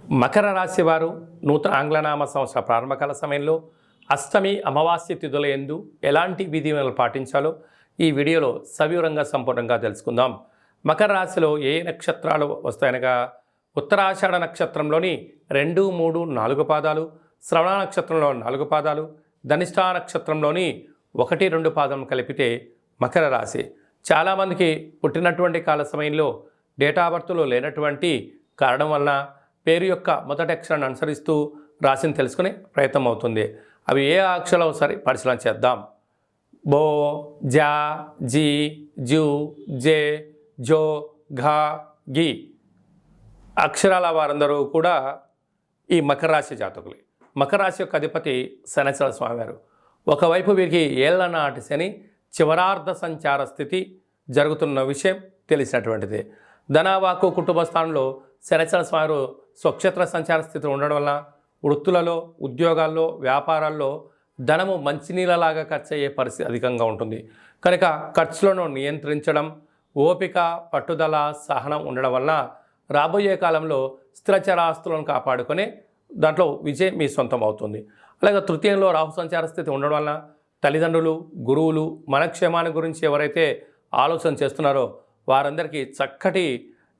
మకర రాశి వారు నూతన ఆంగ్లనామ సంవత్సర ప్రారంభకాల సమయంలో అష్టమి అమావాస్య తిథుల యందు ఎలాంటి విధులను పాటించాలో ఈ వీడియోలో సవివరంగా సంపూర్ణంగా తెలుసుకుందాం. మకర రాశిలో ఏ నక్షత్రాలు వస్తాయనగా ఉత్తరాషాఢ నక్షత్రంలోని 2, 3, 4 పాదాలు, శ్రవణ నక్షత్రంలో 4 పాదాలు, ధనిష్ఠా నక్షత్రంలోని 1, 2 పాదం కలిపితే మకర రాశి. చాలామందికి పుట్టినటువంటి కాల సమయంలో డేటా బర్త్లో లేనటువంటి కారణం వలన పేరు యొక్క మొదటి అక్షరాన్ని అనుసరిస్తూ రాశిని తెలుసుకునే ప్రయత్నం అవుతుంది. అవి ఏ అక్షరాలు సరే పరిశీలన చేద్దాం. బో, జా, జీ, జూ, జే, జో, ఘా, గి అక్షరాల వారందరూ కూడా ఈ మకర రాశి జాతకులే. మకర రాశి యొక్క అధిపతి శనైశ్వర స్వామివారు. ఒకవైపు వీరికి ఏళ్ల నాటి శని చివరార్ధ సంచార స్థితి జరుగుతున్న విషయం తెలిసినటువంటిది. ధనవాకు కుటుంబ స్థానంలో శనైశ్వర స్వామివారు స్వక్షేత్ర సంచార స్థితి ఉండడం వల్ల వృత్తులలో, ఉద్యోగాల్లో, వ్యాపారాల్లో ధనము మంచినీళ్ళలాగా ఖర్చు అయ్యే పరిస్థితి అధికంగా ఉంటుంది. కనుక ఖర్చులను నియంత్రించడం, ఓపిక, పట్టుదల, సహనం ఉండడం వల్ల రాబోయే కాలంలో స్థిరచరాస్తులను కాపాడుకొని దాంట్లో విజయం మీ సొంతం అవుతుంది. అలాగే తృతీయంలో రాహు సంచార స్థితి ఉండడం వల్ల తల్లిదండ్రులు, గురువులు మన క్షేమాన్ని గురించి ఎవరైతే ఆలోచన చేస్తున్నారో వారందరికీ చక్కటి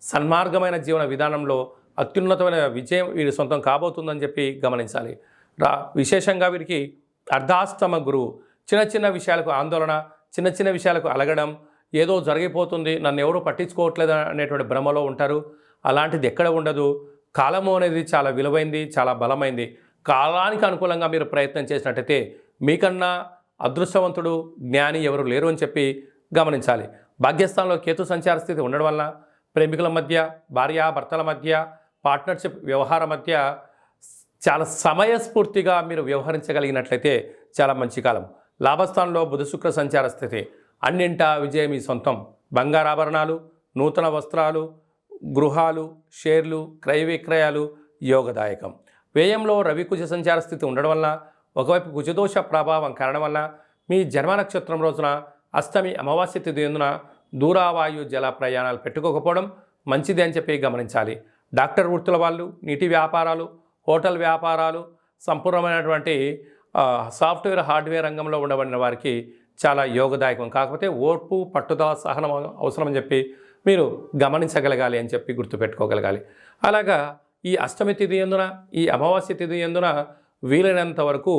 సన్మార్గమైన జీవన విధానంలో అత్యున్నతమైన విజయం వీరి సొంతం కాబోతుందని చెప్పి గమనించాలి. విశేషంగా వీరికి అర్ధాష్టమ గురువు. చిన్న చిన్న విషయాలకు ఆందోళన, చిన్న చిన్న విషయాలకు అలగడం, ఏదో జరిగిపోతుంది, నన్ను ఎవరు పట్టించుకోవట్లేదు అనేటువంటి భ్రమలో ఉంటారు. అలాంటిది ఎక్కడ ఉండదు. కాలము అనేది చాలా విలువైంది, చాలా బలమైంది. కాలానికి అనుకూలంగా మీరు ప్రయత్నం చేసినట్టయితే మీకన్నా అదృష్టవంతుడు, జ్ఞాని ఎవరు లేరు అని చెప్పి గమనించాలి. భాగ్యస్థానంలో కేతు సంచార స్థితి ఉండడం వల్ల ప్రేమికుల మధ్య, భార్యాభర్తల మధ్య, పార్ట్నర్షిప్ వ్యవహార మధ్య చాలా సమయస్ఫూర్తిగా మీరు వ్యవహరించగలిగినట్లయితే చాలా మంచి కాలం. లాభస్థానంలో బుధ శుక్ర సంచార స్థితి. అన్నింటా విజయం మీ సొంతం. బంగారాభరణాలు, నూతన వస్త్రాలు, గృహాలు, షేర్లు, క్రయ విక్రయాలు యోగదాయకం. వ్యయంలో రవి కుజ సంచార స్థితి ఉండడం వల్ల ఒకవైపు కుజదోష ప్రభావం కారణం వల్ల మీ జన్మ నక్షత్రం రోజున అష్టమి అమావాస్య తిథి ఎందున దూరావాయు జల ప్రయాణాలు పెట్టుకోకపోవడం మంచిది అని చెప్పి గమనించాలి. డాక్టర్ వృత్తుల వాళ్ళు, నీటి వ్యాపారాలు, హోటల్ వ్యాపారాలు, సంపూర్ణమైనటువంటి సాఫ్ట్వేర్, హార్డ్వేర్ రంగంలో ఉండబడిన వారికి చాలా యోగదాయకం. కాకపోతే ఓర్పు, పట్టుదల, సహనం అవసరమని చెప్పి మీరు గమనించగలగాలి అని చెప్పి గుర్తుపెట్టుకోగలగాలి. అలాగా ఈ అష్టమి తిథి ఎందున, ఈ అమావాస్య తిథి ఎందున వీలైనంత వరకు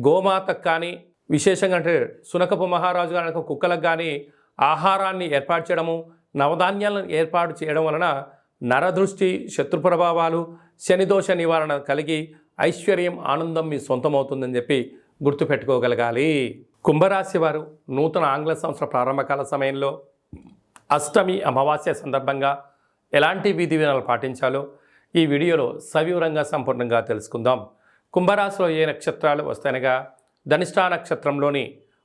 గోమాతకు కానీ, విశేషంగా అంటే సునకపు మహారాజు గారి కుక్కలకు కానీ ఆహారాన్ని ఏర్పాటు చేయడము, నవధాన్యాలను ఏర్పాటు చేయడం వలన నరదృష్టి, శత్రు ప్రభావాలు, శనిదోష నివారణ కలిగి ఐశ్వర్యం, ఆనందం మీ సొంతమవుతుందని చెప్పి గుర్తుపెట్టుకోగలగాలి. కుంభరాశి వారు నూతన ఆంగ్ల సంవత్సర ప్రారంభకాల సమయంలో అష్టమి అమావాస్య సందర్భంగా ఎలాంటి విధి విధానాలు పాటించాలో ఈ వీడియోలో సవివరంగా సంపూర్ణంగా తెలుసుకుందాం. కుంభరాశిలో ఏ నక్షత్రాలు వస్తాయనగా ధనిష్ఠా నక్షత్రంలోని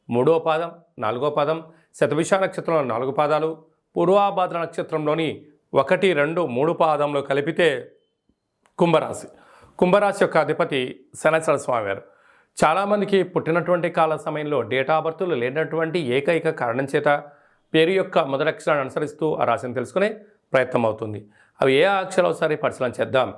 3వ పాదం, 4వ పాదం, శతభిష నక్షత్రంలో 4 పాదాలు, పూర్వాభాద్ర నక్షత్రంలోని 1, 2, 3 పాదంలో కలిపితే కుంభరాశి. కుంభరాశి యొక్క అధిపతి శనైశ్వర స్వామివారు. చాలామందికి పుట్టినటువంటి కాల సమయంలో డేటా బర్త్లు లేనటువంటి ఏకైక కారణం చేత పేరు యొక్క మొదటి అక్షరాన్ని అనుసరిస్తూ ఆ రాశిని తెలుసుకునే ప్రయత్నం అవుతుంది. అవి ఏ అక్షరాలు సరే పరిశీలన చేద్దాం.